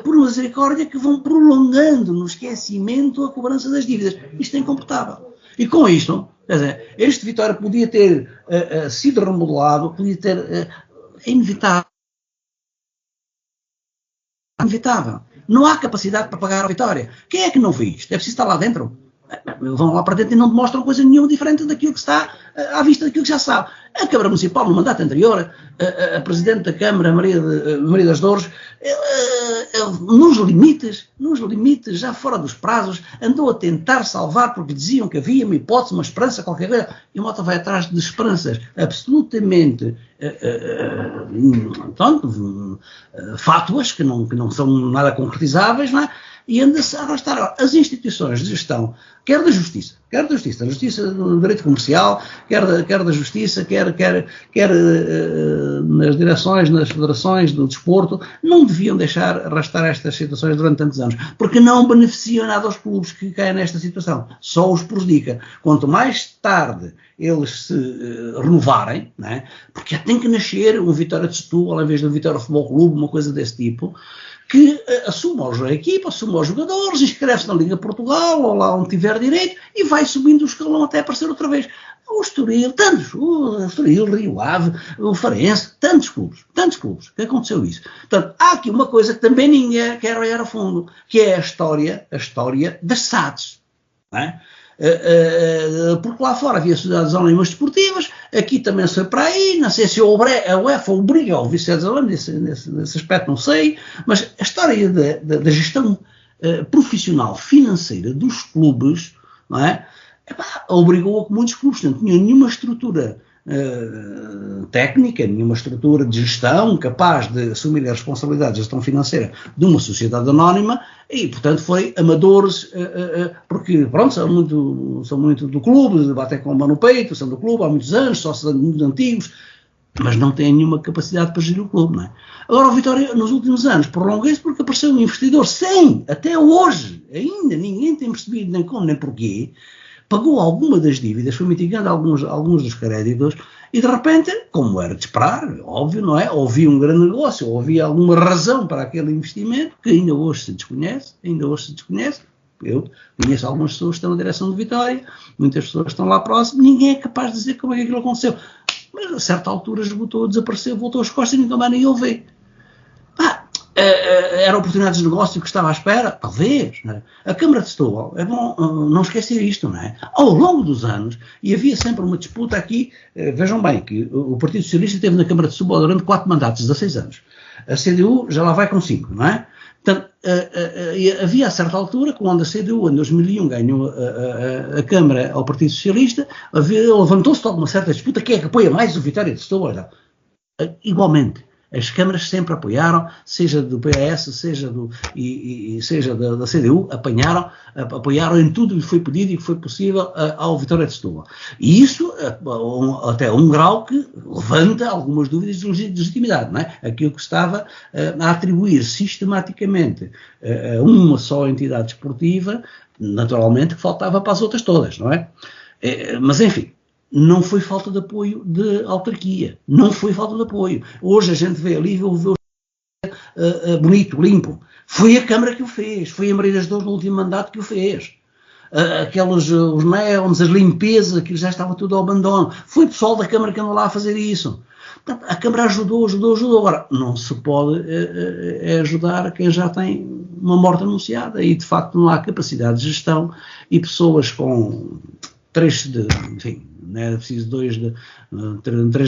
por misericórdia que vão prolongando no esquecimento a cobrança das dívidas. Isto é incomportável. E com isto, quer dizer, este Vitória podia ter sido remodelado, podia ter... é inevitável. Inevitável. Não há capacidade para pagar a Vitória. Quem é que não vê isto? É preciso estar lá dentro. Vão lá para dentro e não demonstram coisa nenhuma diferente daquilo que está à vista daquilo que já sabe. A Câmara Municipal, no mandato anterior, a Presidente da Câmara, Maria das Dores, nos limites, já fora dos prazos, andou a tentar salvar porque diziam que havia uma hipótese, uma esperança, qualquer coisa, e o Mota vai atrás de esperanças absolutamente fátuas, que não são nada concretizáveis, não é? E anda-se a arrastar as instituições de gestão, quer da Justiça, a Justiça do Direito Comercial, quer da Justiça, quer nas direções, nas federações do desporto, não deviam deixar arrastar estas situações durante tantos anos, porque não beneficiam nada aos clubes que caem nesta situação, só os prejudica. Quanto mais tarde eles se renovarem, não é? Porque tem que nascer um Vitória de Setúbal, em vez de um Vitória Futebol Clube, uma coisa desse tipo, que assuma a equipa, assuma os jogadores, inscreve-se na Liga Portugal, ou lá onde tiver direito, e vai subindo o escalão até aparecer outra vez. O Estoril, o Estoril, o Rio Ave, o Farense, tantos clubes, que aconteceu isso. Portanto, há aqui uma coisa que também ninguém quer olhar a fundo, que é a história das SADs, não é? Porque lá fora havia sociedades anónimas desportivas, aqui também se foi para aí, não sei se a UEFA obriga ao Vicente Zalame nesse aspecto, não sei, mas a história da gestão profissional financeira dos clubes, não é? Obrigou a que muitos clubes não tinham nenhuma estrutura técnica, nenhuma estrutura de gestão capaz de assumir a responsabilidade de gestão financeira de uma sociedade anónima e, portanto, foi amadores, porque, pronto, são muito do clube, batem com a mão no peito, são do clube há muitos anos, só são muito antigos, mas não têm nenhuma capacidade para gerir o clube, não é? Agora, o Vitória, nos últimos anos, prolongou-se porque apareceu um investidor sem, até hoje, ainda ninguém tem percebido nem como nem porquê, pagou alguma das dívidas, foi mitigando alguns dos créditos e de repente, como era de esperar, óbvio, não é? Havia um grande negócio, ou havia alguma razão para aquele investimento que ainda hoje se desconhece. Eu conheço algumas pessoas que estão na direção de Vitória, muitas pessoas estão lá próximas, ninguém é capaz de dizer como é que aquilo aconteceu. Mas a certa altura esgotou, desapareceu, voltou às costas e nunca mais ninguém o vê. Eram oportunidades de negócio que estava à espera? Talvez. Não é? A Câmara de Setúbal, é bom não esquecer isto, não é? Ao longo dos anos, e havia sempre uma disputa aqui, vejam bem, que o Partido Socialista esteve na Câmara de Setúbal durante 4 mandatos, 16 anos. A CDU já lá vai com 5, não é? Portanto, havia a certa altura, quando a CDU em 2001 ganhou a Câmara ao Partido Socialista, levantou-se toda uma certa disputa, quem é que apoia mais o Vitória de Setúbal? Igualmente. As câmaras sempre apoiaram, seja do PS, seja da CDU, apoiaram em tudo o que foi pedido e que foi possível ao Vitória de Setúbal. E isso até um grau que levanta algumas dúvidas de legitimidade, não é? Aquilo que estava a atribuir sistematicamente a uma só entidade esportiva, naturalmente que faltava para as outras todas, não é? Mas enfim. Não foi falta de apoio de autarquia. Não foi falta de apoio. Hoje a gente vê ali, bonito, limpo. Foi a Câmara que o fez. Foi a Maria das Dores no último mandato que o fez. Os neons, as limpezas, aquilo já estava tudo ao abandono. Foi o pessoal da Câmara que andou lá a fazer isso. Portanto, a Câmara ajudou. Agora, não se pode ajudar quem já tem uma morte anunciada. E, de facto, não há capacidade de gestão e pessoas com 3 não é preciso 3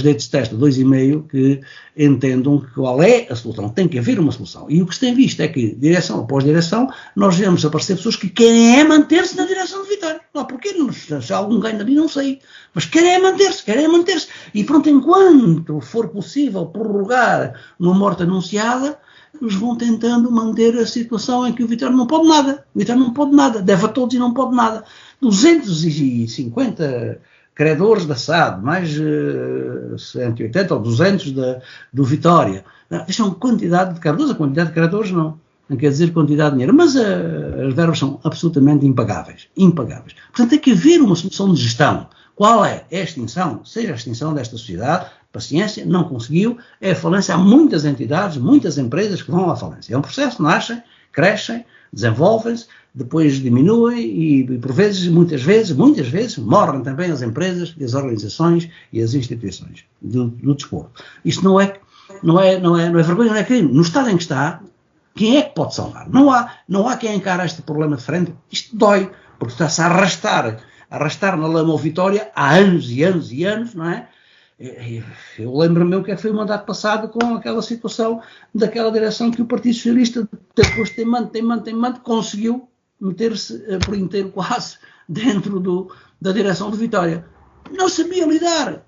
dedos de testa, 2,5, que entendam qual é a solução. Tem que haver uma solução. E o que se tem visto é que, direção após direção, nós vemos aparecer pessoas que querem manter-se na direção de Vitória. Não, porquê? Se há algum ganho ali, não sei. Mas querem manter-se. E pronto, enquanto for possível prorrogar uma morte anunciada, eles vão tentando manter a situação em que o Vitória não pode nada. O Vitória não pode nada. Deve a todos e não pode nada. 250 credores da SAD, mais 180 ou 200 do Vitória. Isto é uma quantidade de credores. A quantidade de credores não quer dizer quantidade de dinheiro, mas as verbas são absolutamente impagáveis. Portanto, tem que haver uma solução de gestão. Qual é? É a extinção, seja a extinção desta sociedade, paciência, não conseguiu, é a falência. Há muitas entidades, muitas empresas que vão à falência. É um processo, nascem, crescem, desenvolvem-se, depois diminuem e por vezes, muitas vezes, morrem também as empresas e as organizações e as instituições do desporto. Isto não é vergonha, não é crime. No estado em que está, quem é que pode salvar? Não há quem encara este problema de frente. Isto dói, porque está-se a arrastar na lama ou Vitória há anos e anos e anos, não é? Eu lembro-me o que é que foi o mandato passado com aquela situação daquela direção que o Partido Socialista, depois de teimante, conseguiu meter-se por inteiro quase dentro da direção de Vitória. Não sabia lidar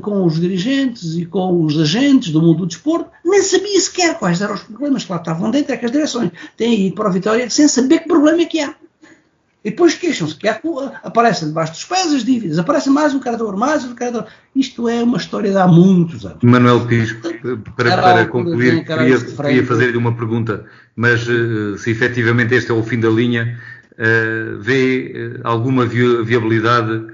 com os dirigentes e com os agentes do mundo do desporto, nem sabia sequer quais eram os problemas que lá estavam dentro daquelas direções. Têm ido para a Vitória sem saber que problema é que há. E depois queixam-se que aparecem debaixo dos pés as dívidas, aparece mais um credor. Isto é uma história de há muitos anos. Manuel Pisco, para concluir, queria fazer-lhe uma pergunta, mas se efetivamente este é o fim da linha, vê alguma viabilidade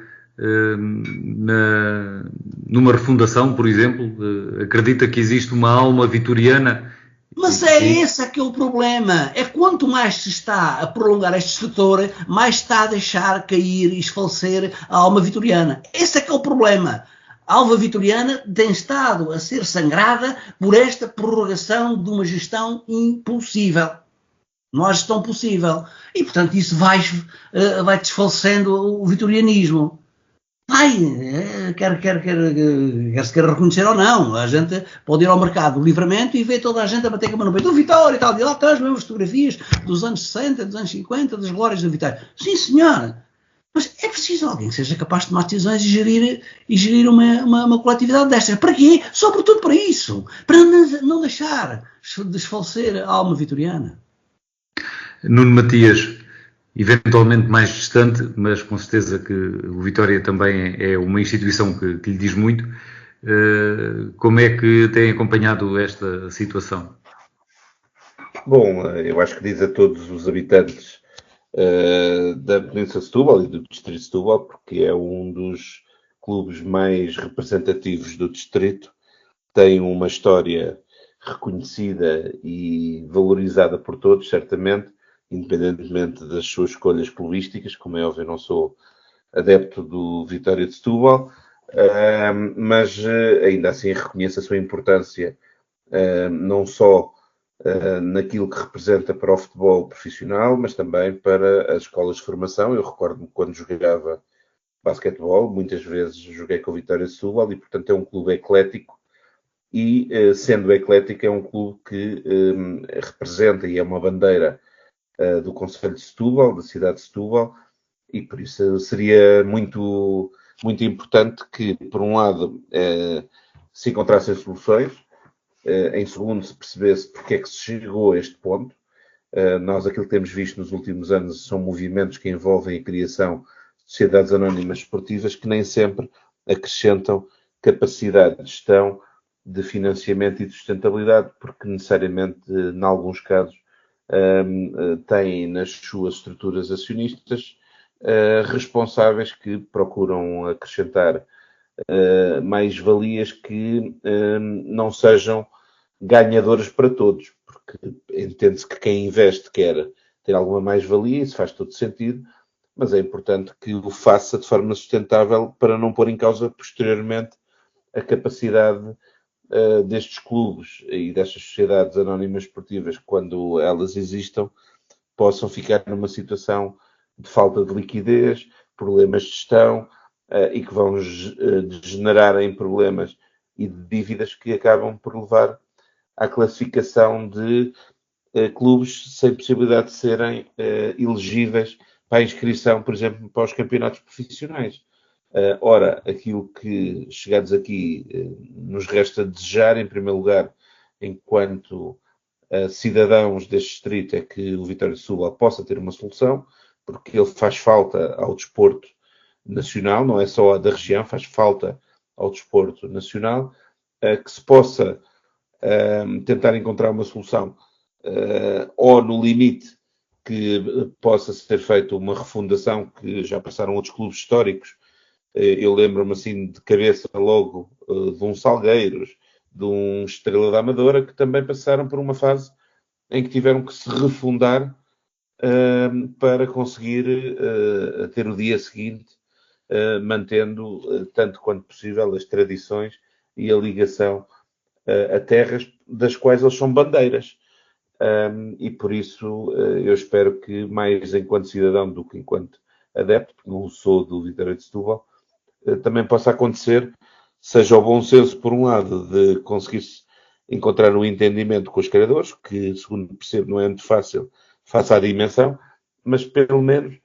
numa refundação, por exemplo? Acredita que existe uma alma vitoriana? Mas esse que é o problema. É quanto mais se está a prolongar este setor, mais está a deixar cair e esfalecer a alma vitoriana. Esse é que é o problema. A alma vitoriana tem estado a ser sangrada por esta prorrogação de uma gestão impossível. Não há gestão possível. E, portanto, isso vai desfalecendo o vitorianismo. Quer se queira reconhecer ou não, a gente pode ir ao mercado do Livramento e ver toda a gente a bater com a mão no peito, do Vitória e tal, e lá estão as mesmas fotografias dos anos 60, dos anos 50, das glórias do Vitória. Sim, senhora, mas é preciso alguém que seja capaz de tomar decisões e gerir uma coletividade destas. Para quê? Sobretudo para isso, para não deixar desfalecer a alma vitoriana. Nuno Matias, eventualmente mais distante, mas com certeza que o Vitória também é uma instituição que lhe diz muito. Como é que tem acompanhado esta situação? Bom, eu acho que diz a todos os habitantes da Península de Setúbal e do Distrito de Setúbal, porque é um dos clubes mais representativos do distrito, tem uma história reconhecida e valorizada por todos, certamente, independentemente das suas escolhas clubísticas. Como é óbvio, eu não sou adepto do Vitória de Setúbal, mas ainda assim reconheço a sua importância, não só naquilo que representa para o futebol profissional, mas também para as escolas de formação. Eu recordo-me quando jogava basquetebol, muitas vezes joguei com o Vitória de Setúbal e, portanto, é um clube eclético e, sendo eclético, é um clube que representa e é uma bandeira do Concelho de Setúbal, da cidade de Setúbal, e por isso seria muito, muito importante que, por um lado, se encontrassem soluções, em segundo, se percebesse porque é que se chegou a este ponto. Nós, aquilo que temos visto nos últimos anos, são movimentos que envolvem a criação de sociedades anónimas esportivas que nem sempre acrescentam capacidade de gestão, de financiamento e de sustentabilidade, porque necessariamente, em alguns casos, têm nas suas estruturas acionistas responsáveis que procuram acrescentar mais-valias que não sejam ganhadores para todos, porque entende-se que quem investe quer ter alguma mais-valia, isso faz todo sentido, mas é importante que o faça de forma sustentável para não pôr em causa posteriormente a capacidade destes clubes e destas sociedades anónimas esportivas, quando elas existam, possam ficar numa situação de falta de liquidez, problemas de gestão, e que vão degenerar em problemas e de dívidas que acabam por levar à classificação de clubes sem possibilidade de serem elegíveis para a inscrição, por exemplo, para os campeonatos profissionais. Ora, aquilo que, chegados aqui, nos resta desejar, em primeiro lugar, enquanto cidadãos deste distrito, é que o Vitória de Setúbal possa ter uma solução, porque ele faz falta ao desporto nacional, não é só a da região, faz falta ao desporto nacional, que se possa tentar encontrar uma solução, ou no limite que possa ser feita uma refundação, que já passaram outros clubes históricos. Eu lembro-me assim de cabeça logo de um Salgueiros, de um Estrela da Amadora, que também passaram por uma fase em que tiveram que se refundar para conseguir ter o dia seguinte, mantendo tanto quanto possível as tradições e a ligação a terras das quais eles são bandeiras. E por isso eu espero que, mais enquanto cidadão do que enquanto adepto, porque não sou do Vitória de Setúbal, também possa acontecer, seja o bom senso, por um lado, de conseguir-se encontrar um entendimento com os criadores, que, segundo percebo, não é muito fácil, face à dimensão, mas pelo menos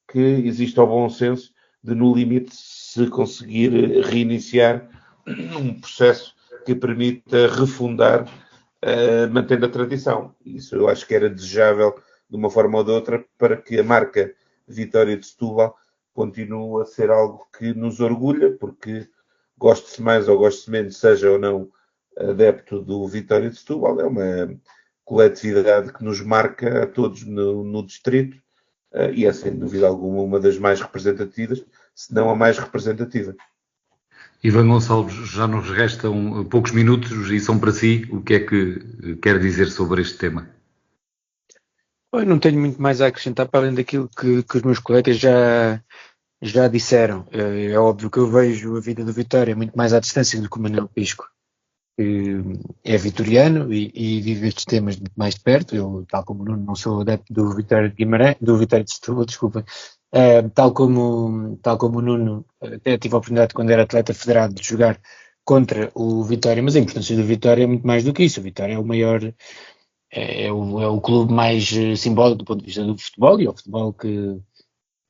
que exista o bom senso de, no limite, se conseguir reiniciar um processo que permita refundar, mantendo a tradição. Isso eu acho que era desejável, de uma forma ou de outra, para que a marca Vitória de Setúbal continue a ser algo que nos orgulha, porque goste-se mais ou goste-se menos, seja ou não adepto do Vitória de Setúbal, é uma coletividade que nos marca a todos no distrito, e é, sem dúvida alguma, uma das mais representativas, se não a mais representativa. Ivan Gonçalves, já nos restam poucos minutos e são para si. O que é que quer dizer sobre este tema? Eu não tenho muito mais a acrescentar para além daquilo que os meus colegas já disseram. É óbvio que eu vejo a vida do Vitória muito mais à distância do que o Manuel Pisco, que é vitoriano e vive estes temas muito mais de perto. Eu, tal como o Nuno, não sou adepto do Vitória de Guimarães, do Vitória de Setúbal, desculpem. Tal como o Nuno, até tive a oportunidade, quando era atleta federado, de jogar contra o Vitória, mas a importância do Vitória é muito mais do que isso. O Vitória é o maior, é o clube mais simbólico do ponto de vista do futebol, e é o futebol que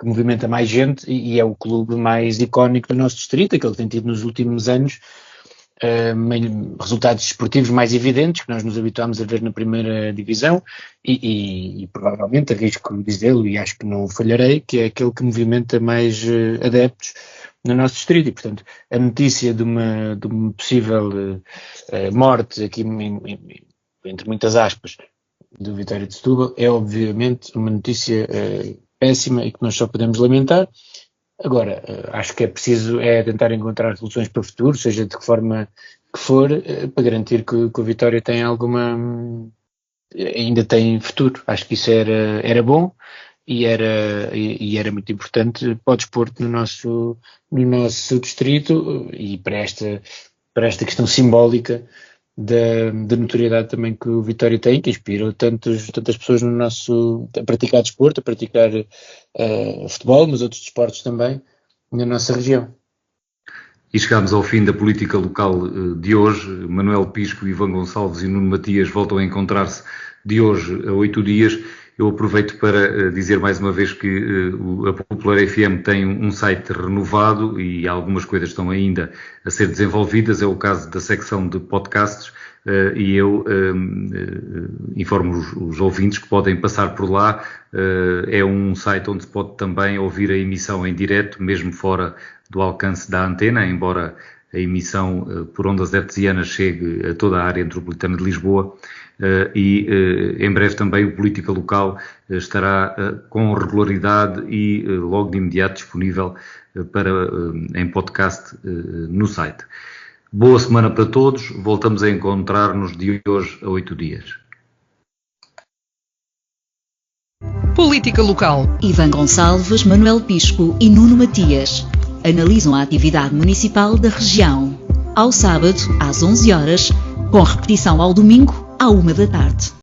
movimenta mais gente, e é o clube mais icónico do nosso distrito, aquele que tem tido nos últimos anos resultados desportivos mais evidentes, que nós nos habituámos a ver na primeira divisão, e provavelmente arrisco dizê-lo, e acho que não falharei, que é aquele que movimenta mais adeptos no nosso distrito. E, portanto, a notícia de uma possível morte, aqui entre muitas aspas, do Vitória de Setúbal, é obviamente uma notícia péssima e que nós só podemos lamentar. Agora, acho que é preciso tentar encontrar soluções para o futuro, seja de que forma que for, para garantir que o Vitória tem ainda tem futuro. Acho que isso era bom e era muito importante para o desporto no nosso distrito, e para esta questão simbólica da notoriedade também que o Vitória tem, que inspira tantas pessoas no nosso, a praticar desporto, a praticar futebol, mas outros desportos também, na nossa região. E chegamos ao fim da política local de hoje. Manuel Pisco, Ivan Gonçalves e Nuno Matias voltam a encontrar-se de hoje a 8 dias. Eu aproveito para dizer mais uma vez que a Popular FM tem um site renovado e algumas coisas estão ainda a ser desenvolvidas. É o caso da secção de podcasts e eu informo os ouvintes que podem passar por lá. É um site onde se pode também ouvir a emissão em direto, mesmo fora do alcance da antena, embora a emissão por ondas hertzianas chegue a toda a área metropolitana de Lisboa. E em breve também o Política Local estará com regularidade e logo de imediato disponível em podcast no site. Boa semana para todos, voltamos a encontrar-nos de hoje a 8 dias. Política Local. Ivan Gonçalves, Manuel Pisco e Nuno Matias analisam a atividade municipal da região. Ao sábado, às 11 horas, com repetição ao domingo, à 1 da tarde.